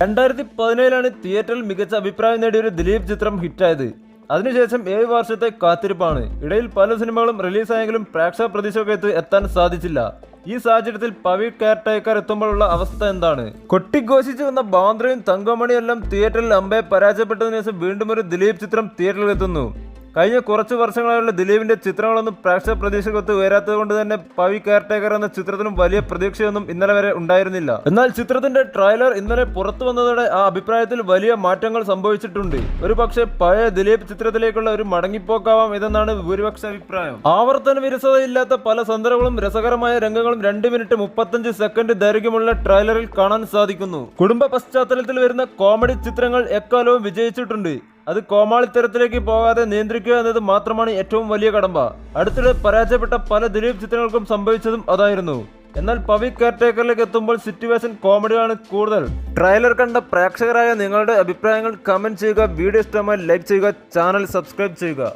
2017 തിയേറ്ററിൽ മികച്ച അഭിപ്രായം നേടിയ ഒരു ദിലീപ് ചിത്രം ഹിറ്റായത്. അതിനുശേഷം 7 വർഷത്തെ കാത്തിരിപ്പാണ്. ഇടയിൽ പല സിനിമകളും റിലീസായെങ്കിലും പ്രേക്ഷക പ്രതീക്ഷകൾക്ക് എത്താൻ സാധിച്ചില്ല. ഈ സാഹചര്യത്തിൽ പവീഡ് കെയർടേക്കർ എത്തുമ്പോഴുള്ള അവസ്ഥ എന്താണ്? കൊട്ടിഘോഷിച്ചു വന്ന ബാന്ദ്രയും തങ്കമണിയെല്ലാം തിയേറ്ററിൽ അമ്പെ പരാജയപ്പെട്ടതിനു ശേഷം വീണ്ടും ഒരു ദിലീപ് ചിത്രം തിയേറ്ററിൽ എത്തുന്നു. കഴിഞ്ഞ കുറച്ച് വർഷങ്ങളായുള്ള ദിലീപിന്റെ ചിത്രങ്ങളൊന്നും പ്രേക്ഷക പ്രതീക്ഷകത്ത് ഉയരാത്തത് കൊണ്ട് തന്നെ പവീഡ് കെയർടേക്കർ എന്ന ചിത്രത്തിനും വലിയ പ്രതീക്ഷയൊന്നും ഇന്നലെ വരെ ഉണ്ടായിരുന്നില്ല. എന്നാൽ ചിത്രത്തിന്റെ ട്രെയിലർ ഇന്നലെ പുറത്തു വന്നതോടെ ആ അഭിപ്രായത്തിൽ വലിയ മാറ്റങ്ങൾ സംഭവിച്ചിട്ടുണ്ട്. ഒരു പക്ഷേ പഴയ ദിലീപ് ചിത്രത്തിലേക്കുള്ള ഒരു മടങ്ങിപ്പോക്കാവാം ഇതെന്നാണ് ഭൂരിപക്ഷ അഭിപ്രായം. ആവർത്തന വിരസതയില്ലാത്ത പല സന്ദർഭങ്ങളും രസകരമായ രംഗങ്ങളും 2 മിനിറ്റ് 35 സെക്കൻഡ് ദൈർഘ്യമുള്ള ട്രെയിലറിൽ കാണാൻ സാധിക്കുന്നു. കുടുംബ പശ്ചാത്തലത്തിൽ വരുന്ന കോമഡി ചിത്രങ്ങൾ എക്കാലവും വിജയിച്ചിട്ടുണ്ട്. അത് കോമാളിത്തരത്തിലേക്ക് പോകാതെ നിയന്ത്രിക്കുക എന്നത് മാത്രമാണ് ഏറ്റവും വലിയ കടമ്പ. അടുത്തിടെ പരാജയപ്പെട്ട പല ദിലീപ് ചിത്രങ്ങൾക്കും സംഭവിച്ചതും അതായിരുന്നു. എന്നാൽ പവീഡ് കെയർടേക്കറിലേക്ക് എത്തുമ്പോൾ സിറ്റുവേഷൻ കോമഡിയാണ് കൂടുതൽ. ട്രെയിലർ കണ്ട പ്രേക്ഷകരായ നിങ്ങളുടെ അഭിപ്രായങ്ങൾ കമന്റ് ചെയ്യുക. വീഡിയോ ഇഷ്ടമായി ലൈക്ക് ചെയ്യുക. ചാനൽ സബ്സ്ക്രൈബ് ചെയ്യുക.